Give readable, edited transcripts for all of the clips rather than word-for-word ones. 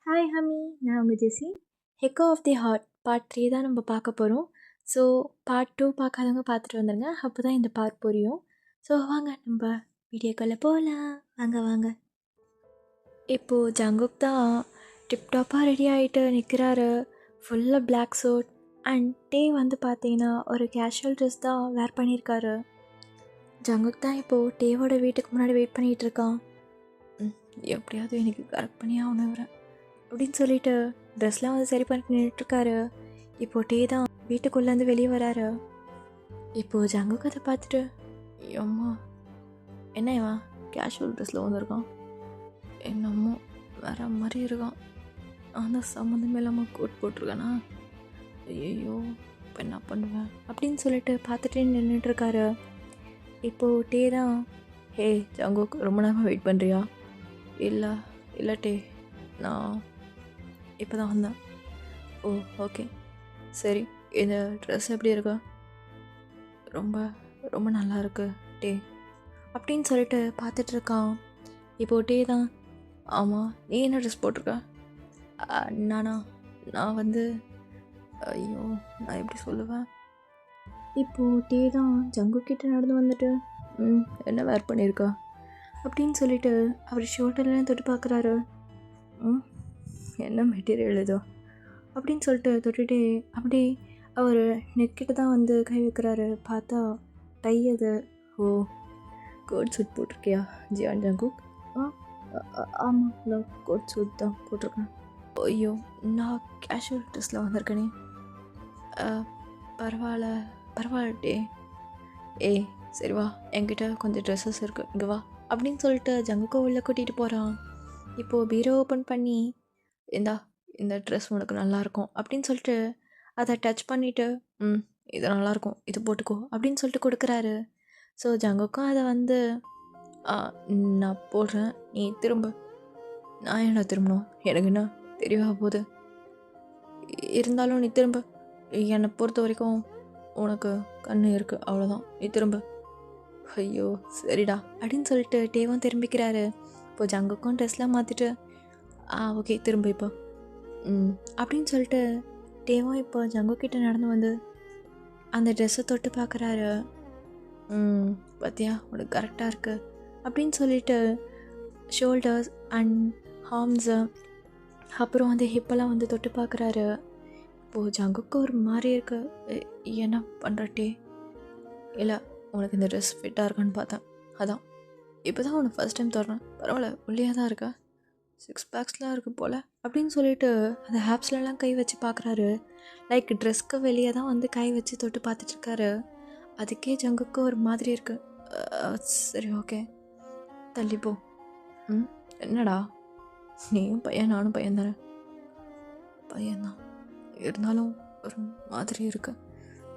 Hi ஹமி, நான் உங்கள் ஜெஸி. ஹெக்கோ of the heart part 3 தான் நம்ம பார்க்க போகிறோம். ஸோ பார்ட் 2 பார்க்காதவங்க பார்த்துட்டு வந்துடுங்க, அப்போ தான் இந்த பார்ட் புரியும். ஸோ வாங்க நம்ம வீடியோக்குள்ளே போகலாம். வாங்க வாங்க. இப்போது ஜங்குக் தான் டிப்டாப்பாக ரெடி ஆகிட்டு நிற்கிறாரு. ஃபுல்லாக பிளாக் சூட் அண்ட் டே வந்து பார்த்தீங்கன்னா ஒரு கேஷுவல் ட்ரெஸ் தான் வேர் பண்ணியிருக்காரு. ஜங்குக் தான் இப்போது டேவோட வீட்டுக்கு முன்னாடி வெயிட் பண்ணிகிட்டு இருக்கான். எப்படியாவது எனக்கு கரெக்ட் பண்ணி ஆகணும் அப்படின்னு சொல்லிட்டு ட்ரெஸ்லாம் வந்து சரி பண்ணி நின்றுட்டுருக்காரு. இப்போது டே தான் வீட்டுக்குள்ளேருந்து வெளியே வராரு. இப்போது ஜங்குக்கு அதை பார்த்துட்டு, அம்மா என்னவா கேஷுவல் ட்ரெஸ்ஸில் வந்திருக்கான், என்னமோ வேற மாதிரி இருக்கான், அந்த சம்மந்தமே இல்லாமல் கோட் போட்டிருக்கானா, ஐயோ இப்போ என்ன பண்ணுவேன் அப்படின்னு சொல்லிட்டு பார்த்துட்டே நின்றுட்டுருக்காரு. இப்போது டே தான், ஹே ஜங்குக் ரொம்ப நேரமாக வெயிட் பண்ணுறியா? இல்லை இல்லை டே, நான் இப்போ தான் வந்தேன். ஓ ஓகே சரி, இந்த ட்ரெஸ் எப்படி இருக்கா? ரொம்ப ரொம்ப நல்லா இருக்கு டே அப்படின்னு சொல்லிட்டு பார்த்துட்ருக்கான். இப்போ டே தான், ஆமாம் நீ என்ன ட்ரெஸ் போட்டிருக்க? நான் வந்து ஐயோ நான் எப்படி சொல்லுவேன். இப்போது டே தான் ஜங்குக்கிட்ட நடந்து வந்துட்டு, என்ன வேர் பண்ணியிருக்கா அப்படின்னு சொல்லிட்டு அவர் ஷோல்டர்லாம் தொட்டு பார்க்குறாரு. என்ன மெட்டீரியல் இதோ அப்படின்னு சொல்லிட்டு தொட்டுட்டு அப்படி அவர் நெக்கிட்ட தான் வந்து கை வைக்கிறாரு. பார்த்தா டை அது. ஓ கோட் சூட் போட்டிருக்கியா ஜியான் ஜங்குக்? ஆமாம் நான் கோட் சூட் தான் போட்டிருக்கேன். ஐயோ நான் கேஷுவல் ட்ரெஸ்ஸில் வந்திருக்கேனே. பரவாயில்ல டே. ஏய் சரி வா, என்கிட்ட கொஞ்சம் ட்ரெஸ்ஸஸ் இருக்குது, இங்கே வா அப்படின்னு சொல்லிட்டு ஜங்குக்கோ உள்ளே கூட்டிகிட்டு போகிறான். இப்போது பீரோ ஓப்பன் பண்ணி, இந்த ட்ரெஸ் உனக்கு நல்லாயிருக்கும் அப்படின்னு சொல்லிட்டு அதை டச் பண்ணிவிட்டு, இது நல்லாயிருக்கும், இது போட்டுக்கோ அப்படின்னு சொல்லிட்டு கொடுக்குறாரு. ஸோ ஜங்குக்கும் அதை வந்து, நான் போடுறேன், நீ திரும்ப. நான் என்ன திரும்பணும், எனக்கு என்ன தெரியவா போகுது, இருந்தாலும் நீ திரும்ப, என்னை பொறுத்த வரைக்கும் உனக்கு கண்ணு இருக்குது அவ்வளோதான், நீ திரும்ப. ஐயோ சரிடா அப்படின்னு சொல்லிட்டு டேவும் திரும்பிக்கிறாரு. இப்போ ஜங்குக்கும் ட்ரெஸ்லாம் மாற்றிட்டு, ஓகே திரும்ப இப்போ அப்படின்னு சொல்லிட்டு டேவும் இப்போ ஜங்குக்கிட்ட நடந்து வந்து அந்த ட்ரெஸ்ஸை தொட்டு பார்க்குறாரு. பார்த்தியா உனக்கு கரெக்டாக இருக்குது அப்படின்னு சொல்லிட்டு ஷோல்டர்ஸ் அண்ட் ஹார்ம்ஸு அப்புறம் வந்து ஹிப்பெல்லாம் வந்து தொட்டு பார்க்குறாரு. இப்போது ஜங்குக்கு ஒரு மாதிரி இருக்கு. என்ன பண்ணுற டே? இல்லை உனக்கு இந்த ட்ரெஸ் ஃபிட்டாக இருக்கான்னு பார்த்தேன், அதான் இப்போ தான் உனக்கு ஃபஸ்ட் டைம் தர்றேன், பரவாயில்ல ஒல்லியாக தான் இருக்கா, 6 பேக்ஸ்லாம் இருக்குது போல் அப்படின்னு சொல்லிட்டு அந்த ஹேப்ஸ்லலாம் கை வச்சு பார்க்குறாரு. லைக் ட்ரெஸ்க்கு வெளியே தான் வந்து கை வச்சு தொட்டு பார்த்துட்ருக்காரு. அதுக்கே ஜங்குக்கு ஒரு மாதிரி இருக்குது. சரி ஓகே தள்ளிப்போ. என்னடா நீயும் பையன் நானும் பையன் தானே? பையன்தான், இருந்தாலும் ஒரு மாதிரி இருக்கு.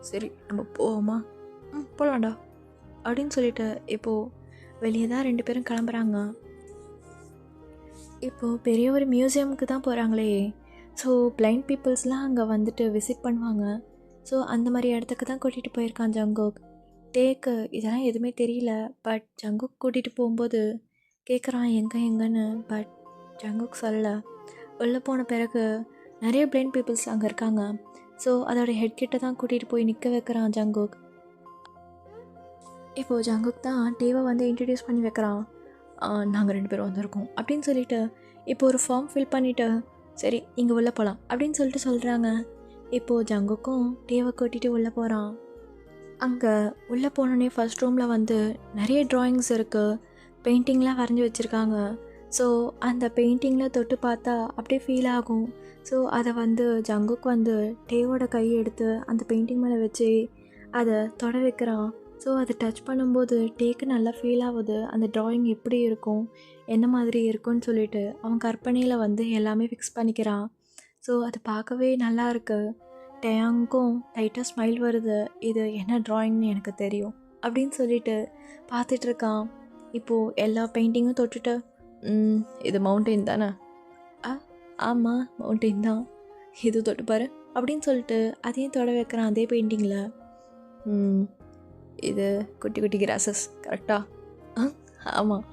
சரி நம்ம போவோமா? போகலாண்டா அப்படின்னு சொல்லிட்டு இப்போது வெளியே தான் 2 பேரும் கிளம்புறாங்க. இப்போது பெரிய ஒரு மியூசியமுக்கு தான் போகிறாங்களே. ஸோ பிளைண்ட் பீப்புள்ஸ்லாம் அங்கே வந்துட்டு விசிட் பண்ணுவாங்க. ஸோ அந்த மாதிரி இடத்துக்கு தான் கூட்டிகிட்டு போயிருக்கான் ஜங்குக். டேக்கு இதெல்லாம் எதுவுமே தெரியல. பட் ஜங்குக் கூட்டிகிட்டு போகும்போது கேட்குறான் எங்கன்னு. பட் ஜங்குக் சொல்லலை. உள்ளே போன பிறகு நிறைய பிளைண்ட் பீப்புள்ஸ் அங்கே இருக்காங்க. ஸோ அதோட ஹெட்கிட்ட தான் கூட்டிகிட்டு போய் நிற்க வைக்கிறான் ஜங்குக். இப்போது ஜங்குக் தான் டேவை வந்து இன்ட்ரடியூஸ் பண்ணி வைக்கிறான். நாங்கள் 2 பேரும் வந்திருக்கோம் அப்படின்னு சொல்லிட்டு இப்போ ஒரு ஃபார்ம் ஃபில் பண்ணிவிட்டு, சரி இங்கே உள்ளே போகலாம் அப்படின்னு சொல்லிட்டு சொல்கிறாங்க. இப்போது ஜங்குக்கும் டேவை கூட்டிகிட்டு உள்ளே போகிறான். அங்கே உள்ளே போனோடனே ஃபர்ஸ்ட் ரூமில் வந்து நிறைய ட்ராயிங்ஸ் இருக்குது, பெயிண்டிங்லாம் வரைஞ்சி வச்சுருக்காங்க. ஸோ அந்த பெயிண்டிங்கில் தொட்டு பார்த்தா அப்படியே ஃபீல் ஆகும். ஸோ அதை வந்து ஜங்குக்கு வந்து டேவோட கையை எடுத்து அந்த பெயிண்டிங் மேலே வச்சு அதை தொட வைக்கிறான். ஸோ அதை டச் பண்ணும்போது டேக்கு நல்லா ஃபீல் ஆகுது, அந்த ட்ராயிங் எப்படி இருக்கும், என்ன மாதிரி இருக்கும்னு சொல்லிட்டு அவன் கற்பனையில் வந்து எல்லாமே ஃபிக்ஸ் பண்ணிக்கிறான். ஸோ அது பார்க்கவே நல்லா இருக்குது. டேயாங்க்கும் லைட்டாக ஸ்மைல் வருது, இது என்ன ட்ராயிங்னு எனக்கு தெரியும் அப்படின்னு சொல்லிட்டு பார்த்துட்ருக்கான். இப்போது எல்லா பெயிண்டிங்கும் தொட்டுட்டு, இது மவுண்டெயின் தானே? ஆமாம் மவுண்டெயின் தான், இது தொட்டுப்பாரு அப்படின்னு சொல்லிட்டு அதையும் தொட வைக்கிறான் அதே பெயிண்டிங்கில். இது குட்டி குட்டி கிராசஸ் கரெக்டா?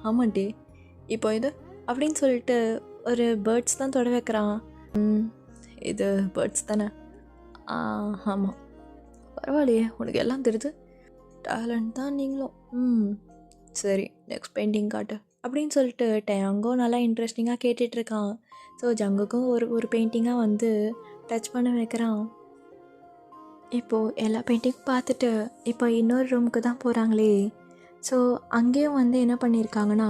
ஆமாம் டே. இப்போ இது அப்படின்னு சொல்லிட்டு ஒரு பேர்ட்ஸ் தான் தொட வைக்கிறான். இது பேர்ட்ஸ் தானே? ஆமாம். பரவாயில்லையே, உனக்கு எல்லாம் தெரியுது. டேலண்ட் தான் நீங்களும். சரி, நெக்ஸ்ட் பெயிண்டிங் காட்டு அப்படின்னு சொல்லிட்டு டேங்கோ நல்லா இன்ட்ரெஸ்டிங்காக கேட்டுட்ருக்கான். ஸோ ஜங்குக்கும் ஒரு பெயிண்டிங்காக வந்து டச் பண்ண வைக்கிறான். இப்போது எல்லா பெயிண்டிங்கும் பார்த்துட்டு இப்போ இன்னொரு ரூமுக்கு தான் போகிறாங்களே. ஸோ அங்கேயும் வந்து என்ன பண்ணியிருக்காங்கன்னா,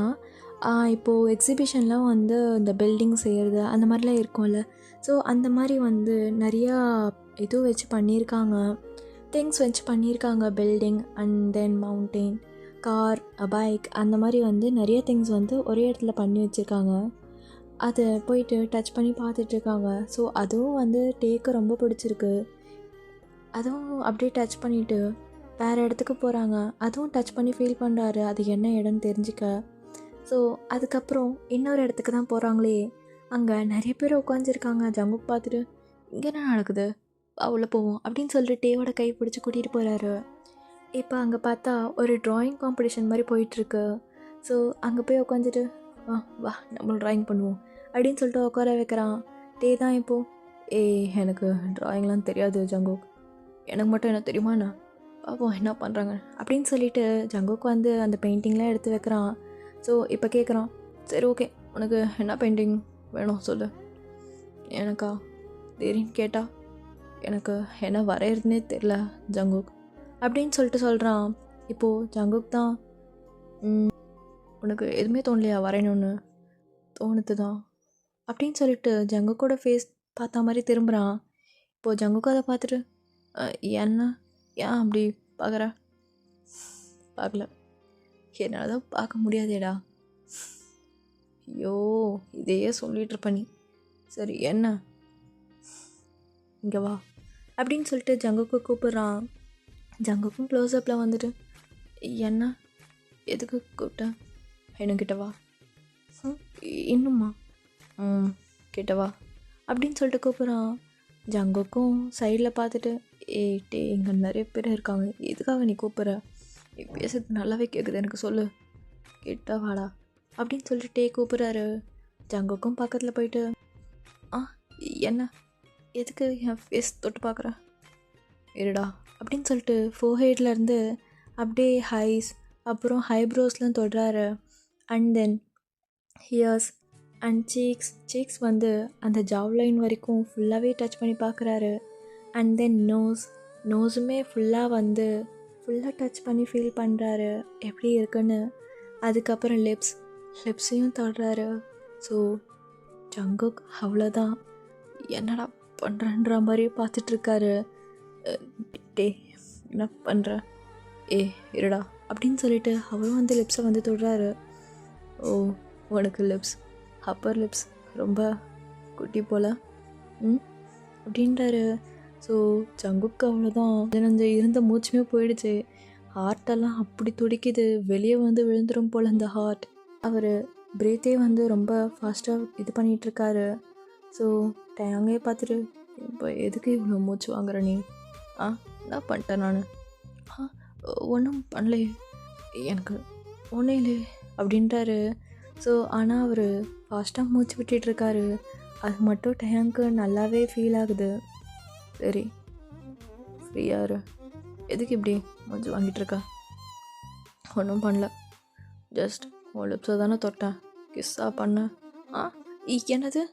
இப்போது எக்ஸிபிஷன்லாம் வந்து இந்த பில்டிங் செய்கிறது அந்த மாதிரிலாம் இருக்கும்ல. ஸோ அந்த மாதிரி வந்து நிறையா இது வச்சு பண்ணியிருக்காங்க, திங்ஸ் வச்சு பண்ணியிருக்காங்க. Building and then mountain, car, bike, அந்த மாதிரி வந்து நிறைய திங்ஸ் வந்து ஒரே இடத்துல பண்ணி வச்சுருக்காங்க. அதை போயிட்டு டச் பண்ணி பார்த்துட்ருக்காங்க. ஸோ அதுவும் வந்து டேக்கு ரொம்ப பிடிச்சிருக்கு. அதுவும் அப்படியே டச் பண்ணிவிட்டு வேறு இடத்துக்கு போகிறாங்க. அதுவும் டச் பண்ணி ஃபீல் பண்ணுறாரு, அது என்ன இடம்னு தெரிஞ்சுக்க. ஸோ அதுக்கப்புறம் இன்னொரு இடத்துக்கு தான் போகிறாங்களே. அங்கே நிறைய பேர் உட்காந்துருக்காங்க. ஜங்குக் பார்த்துட்டு, இங்கே என்ன நடக்குது, உள்ளே போவோம் அப்படின்னு சொல்லிட்டு டேவோட கை பிடிச்சி கூட்டிகிட்டு போகிறாரு. இப்போ அங்கே பார்த்தா ஒரு ட்ராயிங் காம்படிஷன் மாதிரி போயிட்டுருக்கு. ஸோ அங்கே போய் உட்காந்துட்டு, வா நம்மளும் ட்ராயிங் பண்ணுவோம் அப்படின்னு சொல்லிட்டு உட்கார வைக்கிறான். டே தான் இப்போது, எனக்கு ட்ராயிங்லாம் தெரியாது ஜங்குக், எனக்கு மட்டும் என்ன தெரியுமாண்ணா, பார்ப்போம் என்ன பண்ணுறாங்க அப்படின்னு சொல்லிட்டு ஜங்குக் வந்து அந்த பெயிண்டிங்லாம் எடுத்து வைக்கிறான். ஸோ இப்போ கேட்குறான், சரி ஓகே, உனக்கு என்ன பெயிண்டிங் வேணும் சொல்லு. எனக்கா திடீர்னு கேட்டா, எனக்கு என்ன வரைகிறதுனே தெரில ஜங்குக் அப்படின்னு சொல்லிட்டு சொல்கிறான். இப்போது ஜங்குக் தான், உனக்கு எதுவுமே தோணலையா வரையணுன்னு? தோணுது தான் அப்படின்னு சொல்லிட்டு ஜங்குக்கோட ஃபேஸ் பார்த்தா மாதிரி திரும்புகிறான். இப்போது ஜங்குக்கு அதை பார்த்துட்டு, என்ன ஏன் அப்படி பார்க்குற? பார்க்கல, என்னால் தான் பார்க்க முடியாதேடா. ஐயோ, இதையே சொல்லிகிட்ருப்ப நீ. சரி என்ன, இங்கே வா அப்படின்னு சொல்லிட்டு ஜங்குக்கு கூப்பிட்றான். ஜங்குக்கும் க்ளோஸ்அப்பில் வந்துட்டு, என்ன எதுக்கு கூப்பிட்டேன், என்கிட்ட வா. இன்னும்மா? கிட்ட வா அப்படின்னு சொல்லிட்டு கூப்பிட்றான். ஜங்குக்கும் சைடில் பார்த்துட்டு, டே இங்கே நிறைய பேர் இருக்காங்க, எதுக்காக நீ கூப்பிட்ற, நீ பேசுறது நல்லாவே கேட்குது எனக்கு, சொல்லு, கிட்ட வாடா அப்படின்னு சொல்லிட்டு டே கூப்பிட்றாரு. ஜங்குக்கும் பக்கத்தில் போயிட்டு, என்ன எதுக்கு என் ஃபேஸ் தொட்டு பார்க்குற, இருடா அப்படின்னு சொல்லிட்டு ஃபோர்ஹெட்லேருந்து அப்படியே ஹைஸ் அப்புறம் ஹைப்ரோஸ்லாம் தொடுறாரு. And then ears and cheeks வந்து அந்த ஜாவ்லைன் வரைக்கும் ஃபுல்லாகவே டச் பண்ணி பார்க்குறாரு. அண்ட் தென் நோஸுமே ஃபுல்லாக டச் பண்ணி ஃபீல் பண்ணுறாரு எப்படி இருக்குன்னு. அதுக்கப்புறம் லிப்ஸையும் தொடுறாரு. ஸோ ஜங்குக் அவ்வளோதான், என்னடா பண்ணுறன்ற மாதிரி பார்த்துட்ருக்காரு. டே என்ன பண்ணுற, இருடா அப்படின்னு சொல்லிட்டு அவரும் வந்து லிப்ஸை வந்து தொடுறாரு. உனக்கு அப்பர் லிப்ஸ் ரொம்ப குட்டி போல் அப்படின்றாரு. ஸோ ஜங்குக்கு அவ்வளோதான், இருந்த மூச்சுமே போயிடுச்சு. ஹார்ட்டெல்லாம் அப்படி துடிக்குது, வெளியே வந்து விழுந்துடும் போல் அந்த ஹார்ட். அவர் பிரீத்தே வந்து ரொம்ப ஃபாஸ்ட்டாக இது பண்ணிகிட்ருக்காரு. ஸோ டேங்கே பார்த்துட்டு, இப்போ எதுக்கு இவ்வளோ மூச்சு வாங்குற நீ? என்ன பண்ணிட்டேன் நான்? ஒன்றும் பண்ணலையே, எனக்கு ஒன்றும் இல்லையே அப்படின்ட்டாரு. ஸோ ஆனால் அவர் ஃபாஸ்ட்டாக மூச்சு விட்டுட்ருக்காரு. அது மட்டும் டேங்க்கு நல்லாவே ஃபீல் ஆகுது. சரி ஃப்ரீயாரு, எதுக்கு இப்படி மூச்சு வாங்கிட்டுருக்கா? ஒன்றும் பண்ணல, ஜஸ்ட் உன் லிப்ஸை தானே தொட்டேன், கிஸ்ஸாக பண்ணேன். என்னது,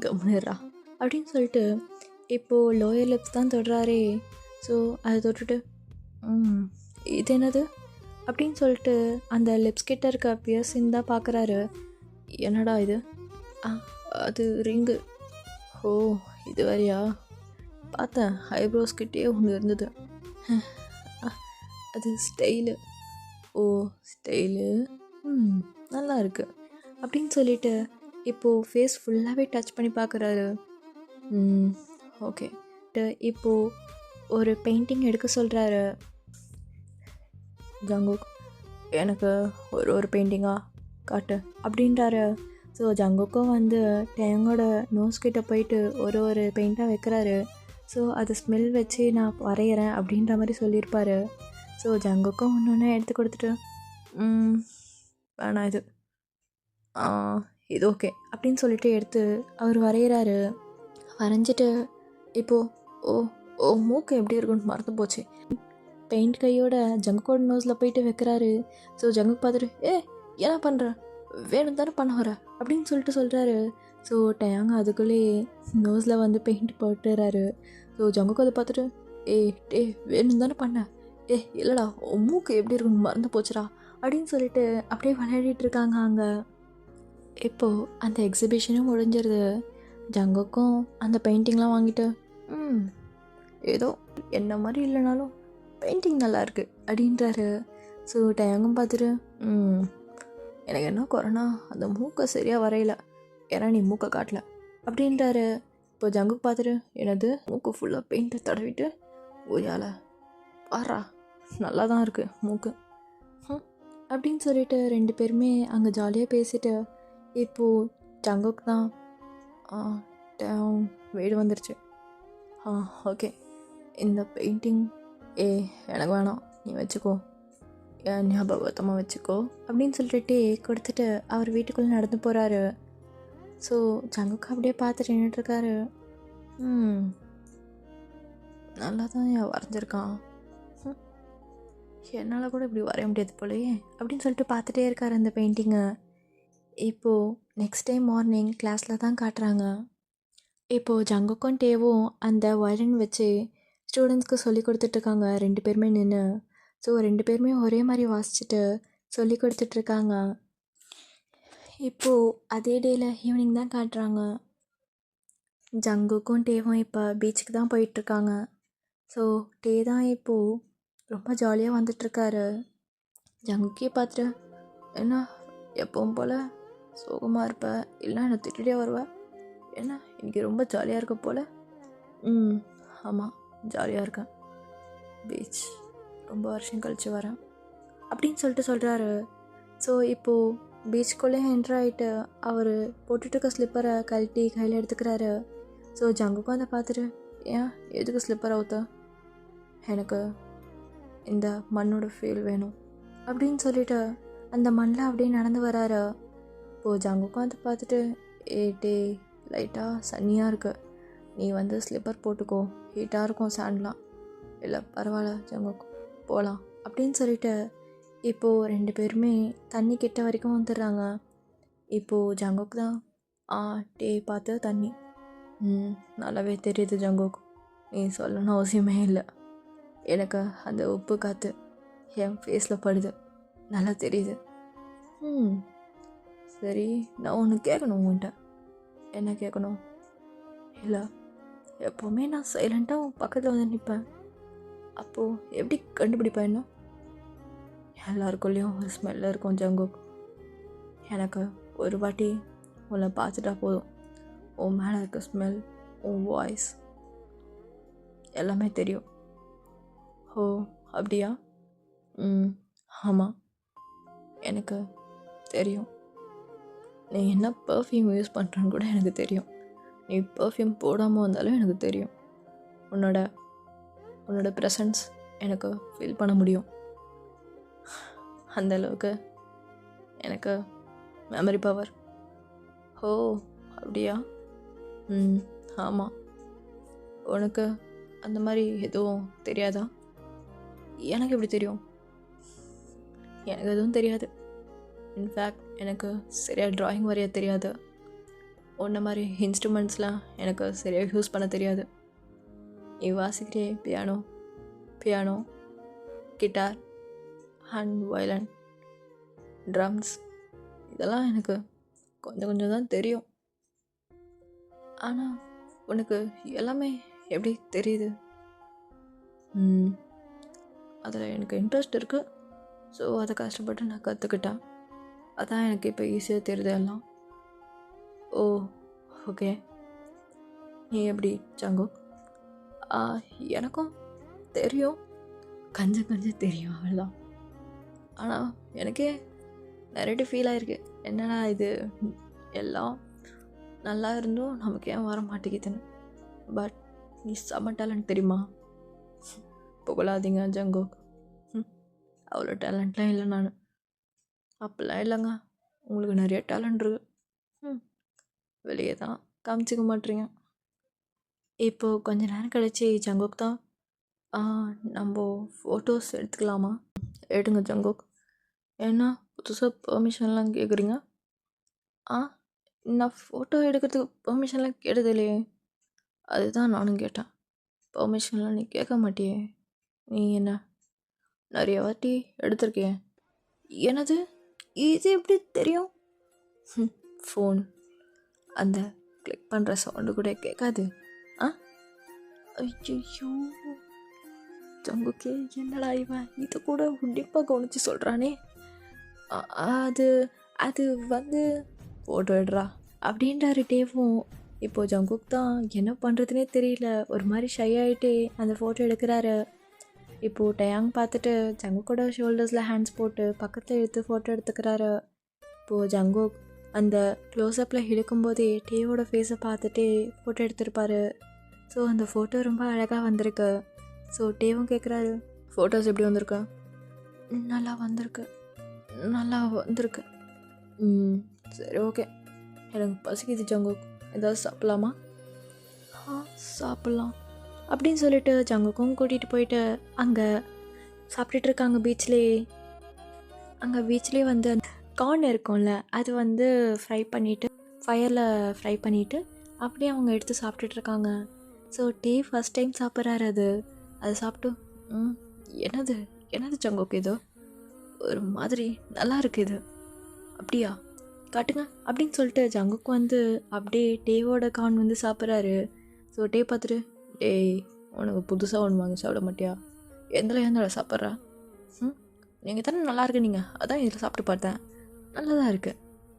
கம்முனுறா அப்படின்னு சொல்லிட்டு இப்போது லோயர் லிப்ஸ் தான் தொடுறாரே. ஸோ அதை தொட்டுட்டு, இது என்னது அப்படின்னு சொல்லிட்டு அந்த லிப்ஸ் கிட்ட இருக்க பியர்ஸிங் தான் பார்க்குறாரு. என்னடா இது? அது ரிங்கு. இது வரையா? பார்த்தேன், ஐப்ரோஸ் கிட்டே ஒன்று இருந்தது. அது ஸ்டைலு. ஸ்டைலு, நல்லா இருக்கு அப்படின்னு சொல்லிட்டு இப்போது ஃபேஸ் ஃபுல்லாகவே டச் பண்ணி பார்க்குறாரு. ஓகே, இப்போது ஒரு பெயிண்டிங் எடுக்க சொல்கிறாரு ஜங்குக். எனக்கு ஒரு பெயிண்டிங்காக காட்டு அப்படின்றாரு. ஸோ ஜங்குக்கும் வந்து டேங்கோட நோஸ் கிட்ட போயிட்டு ஒரு பெயிண்டாக வைக்கிறாரு. ஸோ அதை ஸ்மெல் வச்சு நான் வரைகிறேன் அப்படின்ற மாதிரி சொல்லியிருப்பார். ஸோ ஜங்குக்கும் ஒன்று எடுத்து கொடுத்துட்டு, வேணாம் இது ஓகே அப்படின்னு சொல்லிட்டு எடுத்து அவர் வரைகிறாரு. வரைஞ்சிட்டு இப்போது ஓ ஓ மூக்கு எப்படி இருக்குன்னு மறந்து போச்சு. பெயிண்ட் கையோட ஜங்குக்கோட நோஸில் போயிட்டு வைக்கிறாரு. ஸோ ஜங்குக்கு பார்த்துட்டு என்ன பண்ணுற, வேணும் தானே பண்ண வர அப்படின்னு சொல்லிட்டு சொல்கிறாரு. ஸோ டயாங்க அதுக்குள்ளேயே நோஸில் வந்து பெயிண்ட் போட்டுறாரு. ஸோ ஜங்குக்கு அதை பார்த்துட்டு டே வேணும் தானே பண்ண, இல்லைடா உன் மூக்கு எப்படி இருக்குன்னு மறந்து போச்சுடா அப்படின்னு சொல்லிட்டு அப்படியே விளையாடிட்டு இருக்காங்க அங்கே. இப்போது அந்த எக்ஸிபிஷனும் முடிஞ்சிருது. ஜங்குக்கும் அந்த பெயிண்டிங்லாம் வாங்கிட்டு ஏதோ என்ன மாதிரி இல்லைனாலும் பெயிண்டிங் நல்லாயிருக்கு அப்படின்றாரு. ஸோ டயங்கும் பார்த்துட்டு எனக்கு என்ன குறைனா அந்த மூக்கை சரியாக வரையல, ஏன்னா நீ மூக்கை காட்டல அப்படின்றாரு. இப்போ ஜங்குக்கு பார்த்துட்டு எனது மூக்கு ஃபுல்லாக பெயிண்ட்டை தடவிட்டு ஓயால பாரா நல்லா தான் இருக்குது மூக்கு அப்படின்னு சொல்லிட்டு 2 பேருமே அங்கே ஜாலியாக பேசிட்டு இப்போது ஜங்குக்கு தான் வீடு வந்துருச்சு. ஓகே இந்த பெயிண்டிங் எனக்கு வேணாம், நீ வச்சுக்கோ, என் ஞாபகத்தமாக வச்சுக்கோ அப்படின்னு சொல்லிட்டு கொடுத்துட்டு அவர் வீட்டுக்குள்ளே நடந்து போகிறாரு. ஸோ ஜங்குக்கு அப்படியே பார்த்துட்டு நின்றுட்டுருக்காரு. நல்லா தான் வரைஞ்சிருக்கான், என்னால் கூட இப்படி வரைய முடியாது போலையே அப்படின்னு சொல்லிட்டு பார்த்துட்டே இருக்கார் அந்த பெயிண்டிங்கை. இப்போது நெக்ஸ்ட் டே மார்னிங் கிளாஸில் தான் காட்டுறாங்க. இப்போது ஜங்குக்கும் டேவும் அந்த வயலின் வச்சு ஸ்டூடெண்ட்ஸ்க்கு சொல்லி கொடுத்துட்ருக்காங்க 2 பேருமே நின்று. ஸோ 2 பேருமே ஒரே மாதிரி வாசிச்சுட்டு சொல்லி கொடுத்துட்ருக்காங்க. இப்போது அதே டேயில் ஈவினிங் தான் காட்டுறாங்க. ஜங்குக்கும் டேவும் இப்போ பீச்சுக்கு தான் போயிட்டுருக்காங்க. ஸோ டே தான் இப்போது ரொம்ப ஜாலியாக வந்துட்டுருக்காரு. ஜங்குக்கே பார்த்துட்டு என்ன எப்பவும் போல் சோகமாக இருப்ப, இல்லைனா என்னை திட்டிகிட்டே வருவேன், என்ன இன்றைக்கி ரொம்ப ஜாலியாக இருக்க போல். ஆமாம் ஜாலியாக இருக்கேன், பீச் ரொம்ப வருஷம் கழித்து வரேன் அப்படின்னு சொல்லிட்டு சொல்கிறாரு. ஸோ இப்போது பீச்சுக்குள்ளே என்ட்ரு ஆகிட்டு அவர் போட்டுட்ருக்க ஸ்லிப்பரை கழட்டி கையில் எடுத்துக்கிறாரு. ஸோ ஜங்குக்கும் அதை பார்த்துட்டு ஏன் எதுக்கு ஸ்லிப்பர் அவுத்த, எனக்கு இந்த மண்ணோட ஃபீல் வேணும் அப்படின்னு சொல்லிட்டு அந்த மண்ணில் அப்படியே நடந்து வராரு. இப்போது ஜங்குக்கும் அதை பார்த்துட்டு டே லைட்டாக சன்னியாக இருக்குது, நீ வந்து ஸ்லிப்பர் போட்டுக்கோ, ஹீட்டாக இருக்கும் சாண்ட்லாம், இல்லை பரவாயில்ல ஜங்குக்கு போகலாம் அப்படின்னு சொல்லிட்டு இப்போது 2 பேருமே தண்ணி கிட்ட வரைக்கும் வந்துடுறாங்க. இப்போது ஜங்குக்கு தான் டே பார்த்து தண்ணி நல்லாவே தெரியுது ஜங்குக்கு, நீ சொல்லணும் அவசியமே இல்லை, எனக்கு அந்த உப்பு காற்று என் ஃபேஸில் படுது, நல்லா தெரியுது. சரி நான் ஒன்று கேட்கணும் உங்கள்கிட்ட. என்ன கேட்கணும்? இல்லை எப்போவுமே நான் சைலண்ட்டாக பக்கத்தில் வந்து நிற்பேன், அப்போது எப்படி கண்டுபிடிப்பேன்? என்ன எல்லாருக்குள்ளேயும் ஒரு ஸ்மெல் இருக்கும் ஜங்குக், எனக்கு ஒரு வாட்டி உன்னை பார்த்துட்டா போதும், உன் மேலே இருக்க ஸ்மெல், உன் வாய்ஸ் எல்லாமே தெரியும். ஓ அப்படியா? ஆமாம் எனக்கு தெரியும், நீ என்ன பர்ஃப்யூம் யூஸ் பண்ணுறன்னு கூட எனக்கு தெரியும், நீ பர்ஃப்யூம் போடாமல் வந்தாலும் எனக்கு தெரியும், உன்னோட ப்ரெசன்ஸ் எனக்கு ஃபீல் பண்ண முடியும், அந்தளவுக்கு எனக்கு மெமரி பவர். ஓ அப்படியா? ஆமாம், உனக்கு அந்த மாதிரி எதுவும் தெரியாதா? எனக்கு எப்படி தெரியும்? எனக்கு எதுவும் தெரியாது, இன்ஃபேக்ட் எனக்கு சரியாக ட்ராயிங் வரைய தெரியாது, உன்ன மாதிரி இன்ஸ்ட்ருமெண்ட்ஸ்லாம் எனக்கு சரியாக யூஸ் பண்ண தெரியாது, நீ வாசிக்கிறே piano guitar and violin drums இதெல்லாம் எனக்கு கொஞ்சம் கொஞ்சம் தான் தெரியும், ஆனால் உனக்கு எல்லாமே எப்படி தெரியுது? அதில் எனக்கு இன்ட்ரெஸ்ட் இருக்குது, ஸோ அதை கஷ்டப்பட்டு நான் கற்றுக்கிட்டேன், அதான் எனக்கு இப்போ ஈஸியாக தெரியுது எல்லாம். ஓ ஓகே, நீ எப்படி ஜங்குக்? எனக்கும் தெரியும், கொஞ்சம் தெரியும் அவ்வளோதான், ஆனால் எனக்கே நிறைய ஃபீல் ஆகிருக்கு, என்னடா இது எல்லாம் நல்லா இருந்தும் நமக்கு ஏன் வர மாட்டேங்குதுன்னு. பட் நீ செம்ம டேலண்ட் தெரியுமா? புகழாதீங்க ஜங்குக், அவ்வளோ டேலண்ட்லாம் இல்லை, நான் அப்படிலாம் இல்லைங்க, உங்களுக்கு நிறைய டேலண்ட் இருக்குது. வெளியே தான் காமிச்சிக்க மாட்டேறீங்க. இப்போது கொஞ்ச நேரம் கழிச்சு ஜங்குக் தான் நம்ம ஃபோட்டோஸ் எடுத்துக்கலாமா? எடுங்க ஜங்குக். என்ன புதுசாக பெர்மிஷன்லாம் கேட்குறீங்க? நான் ஃபோட்டோ எடுக்கிறதுக்கு பெர்மிஷன்லாம் கேட்டதில்லையே. அதுதான் நானும் கேட்டேன். பெர்மிஷன்லாம் நீ கேட்க மாட்டியே. நீ என்ன நிறைய வாட்டி எடுத்திருக்கேன். எனது இது எப்படி தெரியும்? ஃபோன் அந்த கிளிக் பண்ணுற சவுண்டு கூட கேட்காது. ஐயோ ஜங்குக்கே, என்னடா இவன் இது கூட உன்னிப்பாக கவனித்து சொல்கிறானே. அது அது வந்து ஃபோட்டோ எடுறா அப்படின்றாரு டேவும். இப்போது ஜங்குக் தான் என்ன பண்ணுறதுனே தெரியல, ஒரு மாதிரி ஷை ஆகிட்டே அந்த ஃபோட்டோ எடுக்கிறாரு. இப்போது டயாங் பார்த்துட்டு ஜங்குக்கோட ஷோல்டர்ஸில் ஹேண்ட்ஸ் போட்டு பக்கத்தில் எடுத்து ஃபோட்டோ எடுத்துக்கிறாரு. இப்போது ஜங்குக் அந்த க்ளோஸ்அப்பில் இழுக்கும்போதே டேவோட ஃபேஸை பார்த்துட்டே ஃபோட்டோ எடுத்திருப்பாரு. ஸோ அந்த ஃபோட்டோ ரொம்ப அழகாக வந்திருக்கு. ஸோ டேவும் கேட்குறாரு, ஃபோட்டோஸ் எப்படி வந்திருக்கு? நல்லா வந்திருக்கு, நல்லா வந்திருக்கு. சரி, ஓகே. எனக்கு பசிக்குது ஜங்குக், ஏதாவது சாப்பிட்லாமா? சாப்பிட்லாம் அப்படின்னு சொல்லிட்டு ஜங்குக்கும் கூட்டிகிட்டு போயிட்டு அங்கே சாப்பிட்டுட்டு இருக்காங்க பீச்லேயே. அங்கே பீச்லேயே வந்து கார்ன் இருக்கும்ல, அது வந்து ஃப்ரை பண்ணிவிட்டு ஃபயரில் ஃப்ரை பண்ணிவிட்டு அப்படியே அவங்க எடுத்து சாப்பிட்டுட்ருக்காங்க. ஸோ டே ஃபஸ்ட் டைம் சாப்பிட்றாரு. அது சாப்பிட்டு என்னது என்னது ஜங்குக், இது ஒரு மாதிரி நல்லா இருக்குது இது, அப்படியா காட்டுங்க அப்படின்னு சொல்லிட்டு ஜங்குக்கு வந்து அப்படியே டேவோட கார்ன் வந்து சாப்பிட்றாரு. ஸோ டே பார்த்துட்டு, டேய் உனக்கு புதுசாக ஒன்று வாங்கி சாப்பிட மாட்டியா? எந்தளவு சாப்பிட்றா? நீங்கள் தானே நல்லா இருக்கு, நீங்கள் அதான் இதில் சாப்பிட்டு பார்த்தேன், நல்லா தான் இருக்குது.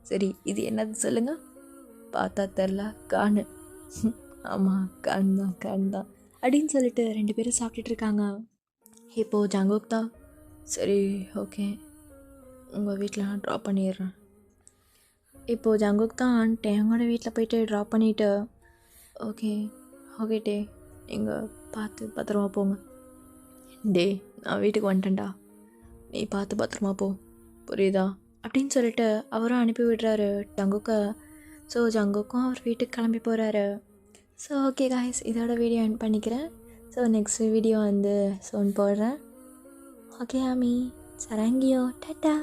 சரி, இது என்னது சொல்லுங்கள். பார்த்தா தெரில, கார்னு. ஆமாம், கார்ன் தான் அப்படின்னு சொல்லிட்டு 2 பேரும் சாப்பிட்டுட்ருக்காங்க. இப்போது ஜங்குக் தான், சரி ஓகே, உங்கள் வீட்டில் நான் ட்ராப் பண்ணிடுறேன். இப்போது ஜங்குக் தான் டேங்கோட வீட்டில் போயிட்டு ட்ராப் பண்ணிவிட்டு, ஓகே டே, நீங்கள் பார்த்து பத்திரமா போங்க. டே, நான் வீட்டுக்கு வந்துட்டேன்டா, நீ பார்த்து பத்திரமா போ, புரியுதா அப்படின்னு சொல்லிட்டு அவரும் அனுப்பி விடுறாரு ஜங்குக்கை. ஸோ ஜங்குக்கும் அவர் வீட்டுக்கு கிளம்பி போகிறாரு. ஸோ ஓகே காய்ஸ், இதோட வீடியோ எண்ட் பண்ணிக்கிறேன். ஸோ நெக்ஸ்ட் வீடியோ வந்து சோன் போடுறேன். ஓகே ஆமி, சரங்கியோ, டாட்டா.